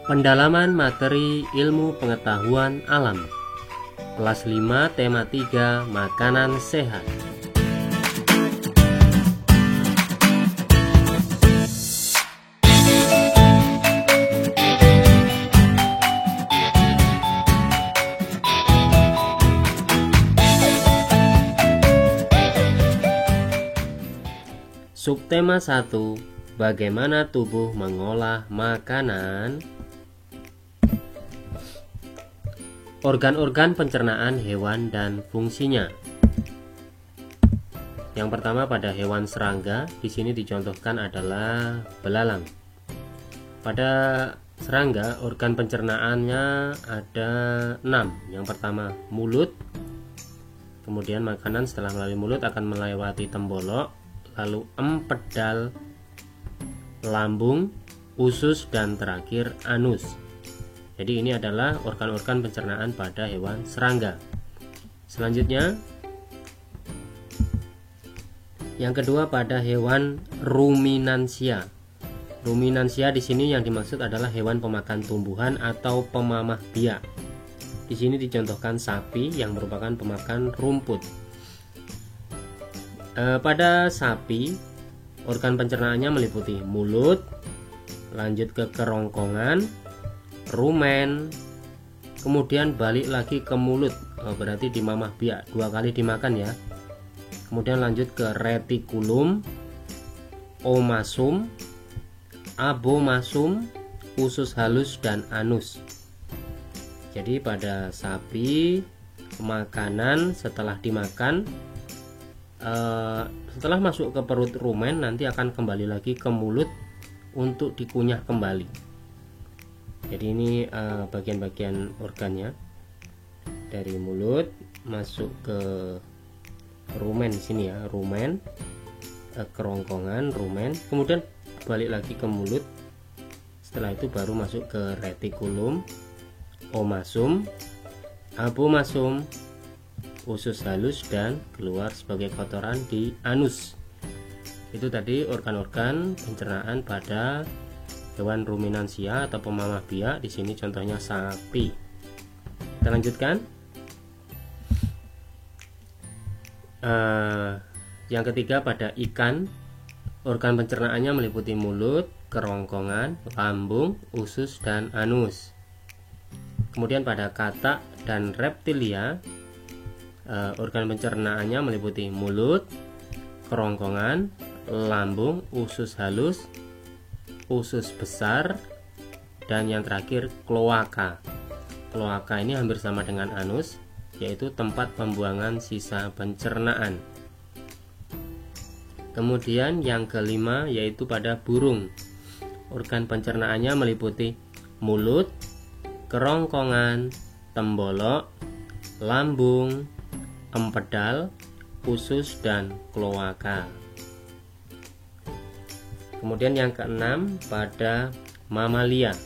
Pendalaman materi ilmu pengetahuan alam. Kelas 5 tema 3 makanan sehat. Subtema 1, bagaimana tubuh mengolah makanan? Organ-organ pencernaan hewan dan fungsinya. Yang pertama pada hewan serangga, di sini dicontohkan adalah belalang. Pada serangga, organ pencernaannya ada 6. Yang pertama mulut, kemudian makanan setelah melalui mulut akan melewati tembolok, lalu empedal, lambung, usus, dan terakhir anus. Jadi ini adalah organ-organ pencernaan pada hewan serangga. Selanjutnya, yang kedua pada hewan ruminansia. Ruminansia di sini yang dimaksud adalah hewan pemakan tumbuhan atau pemamah biak. Di sini dicontohkan sapi yang merupakan pemakan rumput. Pada sapi, organ pencernaannya meliputi mulut, lanjut ke kerongkongan, rumen, kemudian balik lagi ke mulut, berarti di mamah biak 2 kali dimakan ya. Kemudian lanjut ke retikulum, omasum, abomasum, usus halus, dan anus. Jadi pada sapi, makanan setelah dimakan, setelah masuk ke perut rumen nanti akan kembali lagi ke mulut untuk dikunyah kembali. Jadi ini bagian-bagian organnya, dari mulut masuk ke rumen di sini ya, rumen, kerongkongan, rumen, kemudian balik lagi ke mulut. Setelah itu baru masuk ke retikulum, omasum, abomasum, usus halus, dan keluar sebagai kotoran di anus. Itu tadi organ-organ pencernaan pada hewan ruminansia atau pemamah biak. Di sini contohnya sapi. Kita lanjutkan. Yang ketiga pada ikan, organ pencernaannya meliputi mulut, kerongkongan, lambung, usus, dan anus. Kemudian pada katak dan reptilia, organ pencernaannya meliputi mulut, kerongkongan, lambung, usus halus, usus besar, dan yang terakhir kloaka. Kloaka ini hampir sama dengan anus, yaitu tempat pembuangan sisa pencernaan. Kemudian yang kelima yaitu pada burung, organ pencernaannya meliputi mulut, kerongkongan, tembolok, lambung, empedal, usus, dan kloaka. Kemudian yang keenam pada mamalia.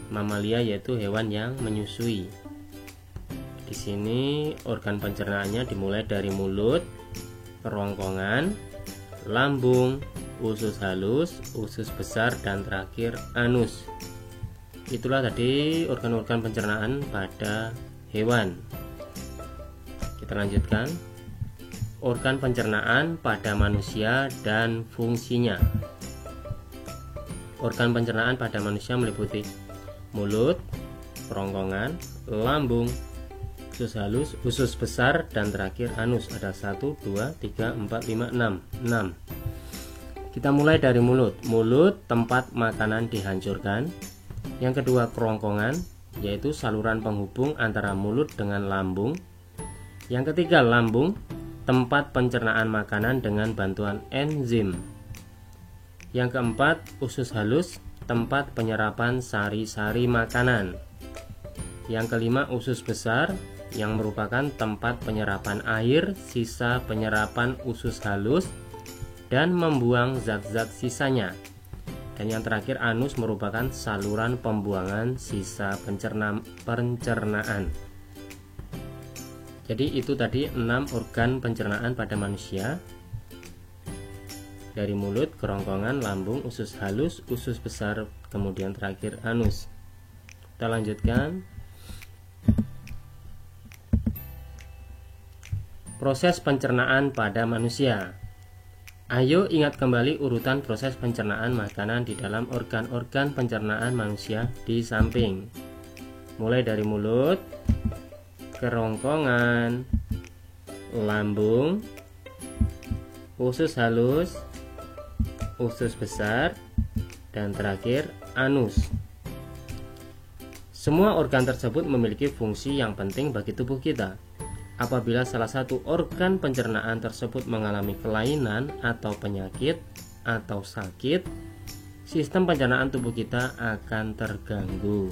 Mamalia yaitu hewan yang menyusui. Di sini organ pencernaannya dimulai dari mulut, kerongkongan, lambung, usus halus, usus besar, dan terakhir anus. Itulah tadi organ-organ pencernaan pada hewan. Kita lanjutkan. Organ pencernaan pada manusia dan fungsinya. Organ pencernaan pada manusia meliputi mulut, kerongkongan, lambung, usus halus, usus besar, dan terakhir anus. Ada 1, 2, 3, 4, 5, 6. Kita mulai dari mulut. Mulut tempat makanan dihancurkan. Yang kedua kerongkongan, yaitu saluran penghubung antara mulut dengan lambung. Yang ketiga lambung, tempat pencernaan makanan dengan bantuan enzim. Yang keempat, usus halus, tempat penyerapan sari-sari makanan. Yang kelima, usus besar, yang merupakan tempat penyerapan air, sisa penyerapan usus halus, dan membuang zat-zat sisanya. Dan yang terakhir, anus merupakan saluran pembuangan sisa pencernaan. Jadi itu tadi 6 organ pencernaan pada manusia. dari mulut, kerongkongan, lambung, usus halus, usus besar, kemudian terakhir anus. Kita lanjutkan. Proses pencernaan pada manusia. Ayo ingat kembali urutan proses pencernaan makanan di dalam organ-organ pencernaan manusia di samping. Mulai dari mulut, kerongkongan, lambung, usus halus, usus besar, dan terakhir anus. Semua organ tersebut memiliki fungsi yang penting bagi tubuh kita. Apabila salah satu organ pencernaan tersebut mengalami kelainan atau penyakit atau sakit, sistem pencernaan tubuh kita akan terganggu.